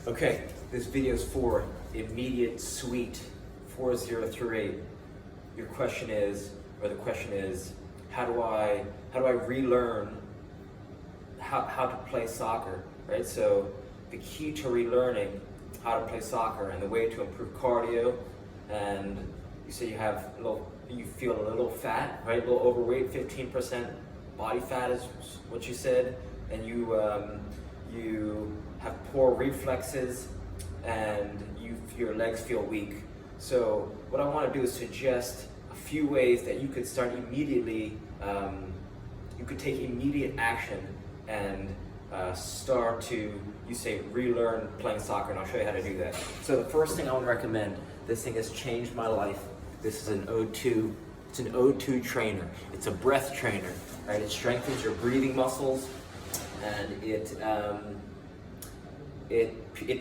Okay, this video is for immediate suite 4038. Your question is, or the question is, how do I relearn how to play soccer, right? So the key to relearning how to play soccer and the way to improve cardio, and you say you feel a little fat, right? A little overweight, 15% body fat is what you said, and you have poor reflexes and your legs feel weak. So what I want to do is suggest a few ways that you could start immediately, you could take immediate action and start to, you say, relearn playing soccer, and I'll show you how to do that. So the first thing I would recommend, this thing has changed my life. This is an O2, it's an O2 trainer. It's a breath trainer, right? It strengthens your breathing muscles, and it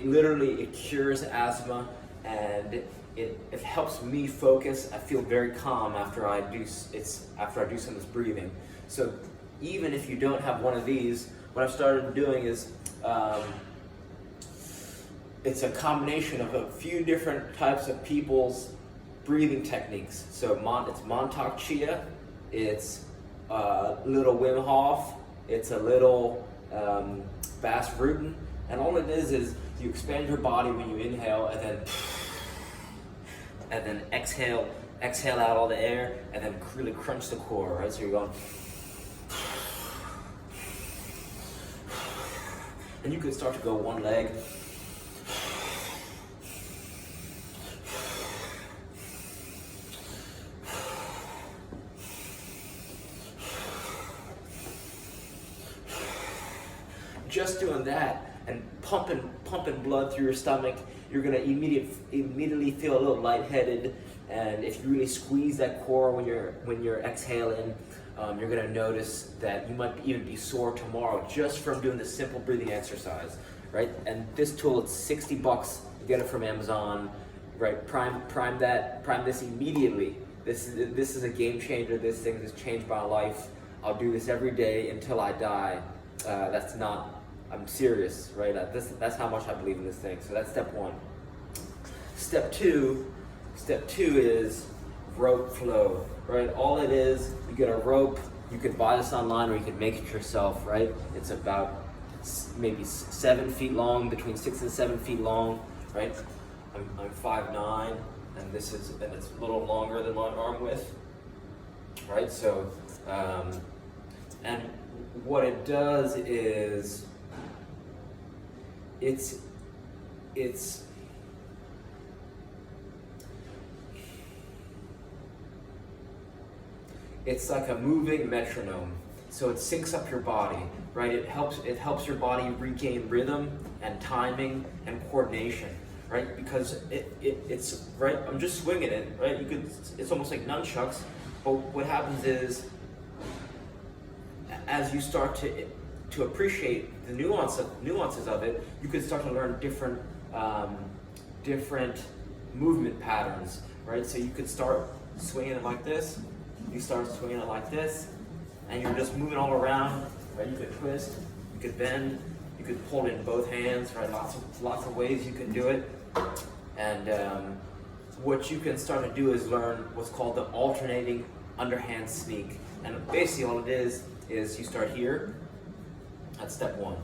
literally cures asthma, and it helps me focus. I feel very calm after I do some of this breathing. So even if you don't have one of these, what I've started doing is it's a combination of a few different types of people's breathing techniques. So it's Montauk Chia, it's little Wim Hof, it's a little Bas Rutten, and all it is you expand your body when you inhale, and then exhale out all the air, and then really crunch the core, right? So you're going, and you could start to go one leg, just doing that and pumping blood through your stomach, you're gonna immediately feel a little lightheaded. And if you really squeeze that core when you're exhaling, you're gonna notice that you might even be sore tomorrow just from doing this simple breathing exercise, right? And this tool, it's $60. You get it from Amazon, right? Prime this immediately. This is a game changer. This thing has changed my life. I'll do this every day until I die. I'm serious, right? That's how much I believe in this thing. So that's step one. Step two is rope flow, right? All it is, you get a rope. You can buy this online or you can make it yourself, right? It's about maybe 7 feet long, between 6 and 7 feet long, right? I'm 5'9", and it's a little longer than my arm width, right? So, and what it does is it's like a moving metronome. So it syncs up your body, right? It helps your body regain rhythm and timing and coordination, right? Because it's right. I'm just swinging it, right? It's almost like nunchucks. But what happens is, as you start to appreciate the nuances of it, you can start to learn different movement patterns, right? So you could start swinging it like this. You start swinging it like this, and you're just moving all around, right? You could twist, you could bend, you could pull it in both hands, right? Lots of ways you can do it. And what you can start to do is learn what's called the alternating underhand sneak. And basically all it is you start here. That's step one.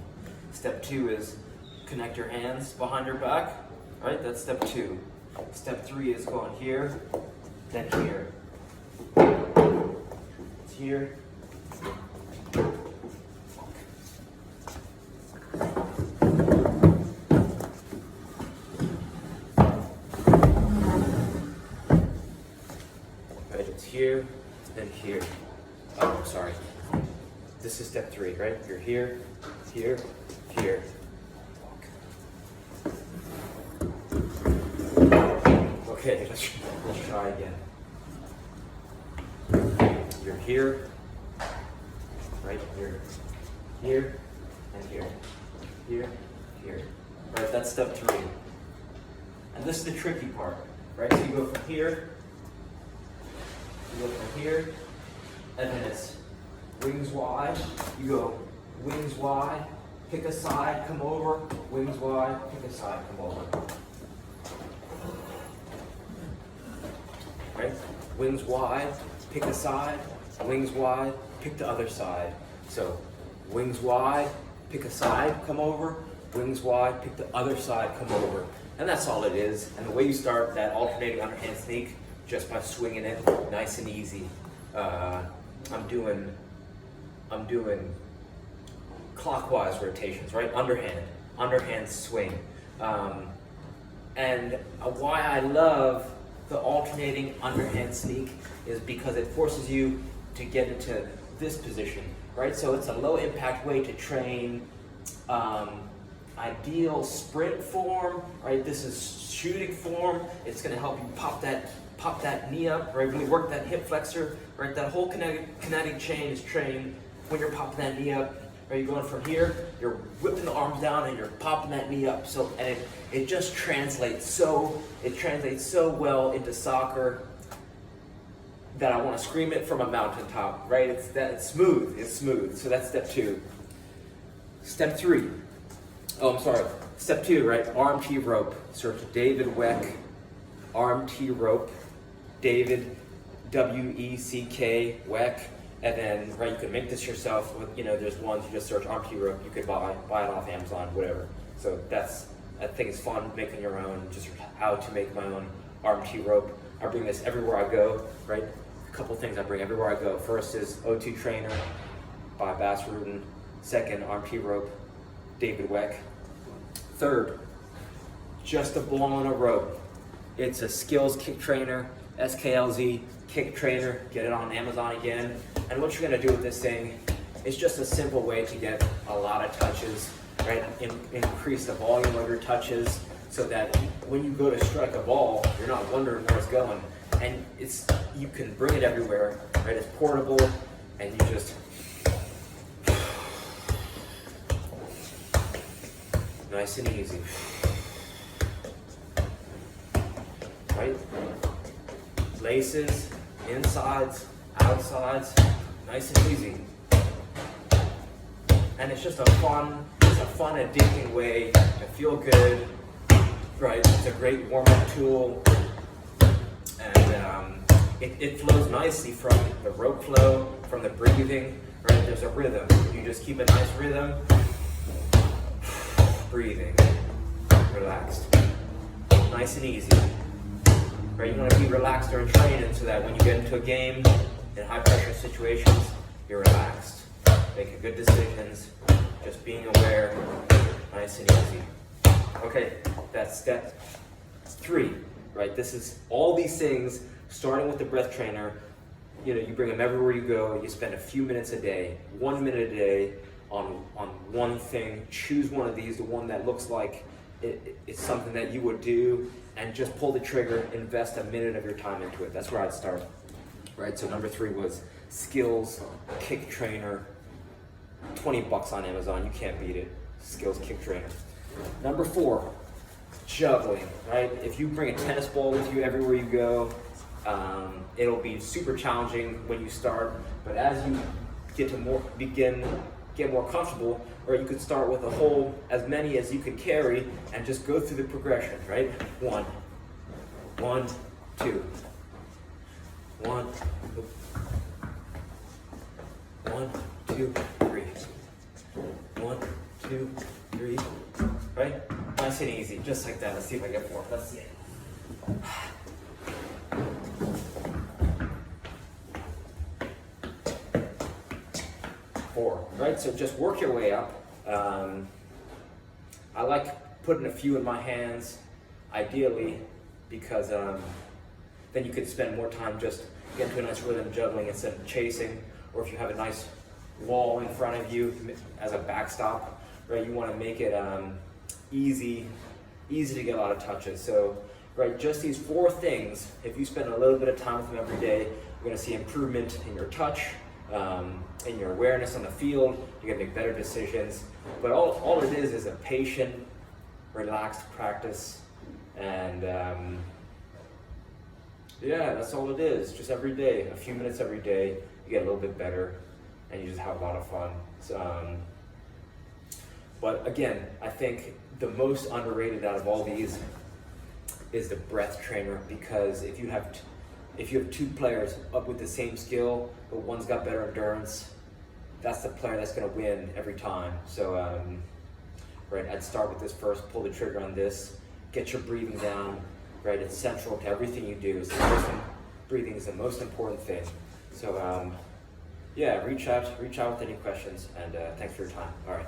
Step two is connect your hands behind your back, right? That's step two. Step three is going here, then here. It's here. Right, it's here, then here. Oh, sorry. This is step three, right? You're here, here, here. Okay, let's try again. You're here, right? You're here, and here. Here, here. Right, that's step three. And this is the tricky part, right? So you go from here, and then it's wings wide. You go wings wide, pick a side, come over, wings wide, pick a side, come over. Right? Wings wide, pick a side, wings wide, pick the other side. So wings wide, pick a side, come over, wings wide, pick the other side, come over. And that's all it is. And the way you start that alternating underhand sneak, just by swinging it, nice and easy. I'm doing clockwise rotations, right? Underhand swing. And why I love the alternating underhand sneak is because it forces you to get into this position, right? So it's a low impact way to train ideal sprint form, right? This is shooting form. It's gonna help you pop that knee up, right? Really work that hip flexor, right? That whole kinetic chain is trained when you're popping that knee up. Are you going from here? You're whipping the arms down and you're popping that knee up. So, and it just translates so well into soccer that I want to scream it from a mountaintop, right? It's smooth. So that's step 2. Step 3. Oh, I'm sorry. Step 2, right? Arm T rope. Search David Weck, arm T rope. David, W-E-C-K, Weck. And then, right, you can make this yourself with, there's ones you just search arm T rope, you could buy it off Amazon, whatever. So I think it's fun making your own, just how to make my own arm T rope. I bring this everywhere I go, right? A couple things I bring everywhere I go. First is O2 Trainer by Bass Rudin. Second, arm T rope, David Weck. Third, just a ball on a rope. It's a Skills Kick Trainer, SKLZ Kick Trainer. Get it on Amazon again. And what you're gonna do with this thing is just a simple way to get a lot of touches, right? Increase the volume of your touches so that when you go to strike a ball, you're not wondering where it's going. And you can bring it everywhere, right? It's portable, and you just nice and easy, right? Laces, insides, outsides, nice and easy. And it's just a fun, addicting way to feel good, right? It's a great warm-up tool, and it flows nicely from the rope flow, from the breathing, right? There's a rhythm. You just keep a nice rhythm, breathing, relaxed, nice and easy. Right? You want to be relaxed during training so that when you get into a game in high pressure situations, you're relaxed, making good decisions, just being aware, nice and easy. Okay, that's step 3, right? This is all these things, starting with the breath trainer. You bring them everywhere you go. You spend a few minutes a day, 1 minute a day on one thing. Choose one of these, the one that looks like it's something that you would do, and just pull the trigger, invest a minute of your time into it. That's where I'd start, right? So number 3 was Skills Kick Trainer, $20 on Amazon, you can't beat it. Skills Kick Trainer. Number 4, juggling, right? If you bring a tennis ball with you everywhere you go, it'll be super challenging when you start, but as you get more comfortable, or you could start with as many as you can carry, and just go through the progressions, right? 1, 2, 1, 2, 3, 1, 2, 3, right? Nice and easy, just like that. Let's see if I get 4. Let's see. 4, right? So just work your way up. I like putting a few in my hands, ideally, because then you can spend more time just getting to a nice rhythm juggling instead of chasing. Or if you have a nice wall in front of you as a backstop, right? You want to make it easy to get a lot of touches. So, right, just these 4 things, if you spend a little bit of time with them every day, you're going to see improvement in your touch, in your awareness on the field. You're going to make better decisions. But all it is a patient, relaxed practice. And yeah, that's all it is. Just every day, a few minutes every day, you get a little bit better, and you just have a lot of fun. So, But again, I think the most underrated out of all these is the breath trainer, because if you have two players up with the same skill, but one's got better endurance, that's the player that's going to win every time. So, right, I'd start with this first, pull the trigger on this, get your breathing down, right? It's central to everything you do. Breathing is the most important thing. So, yeah, reach out with any questions, and thanks for your time. All right.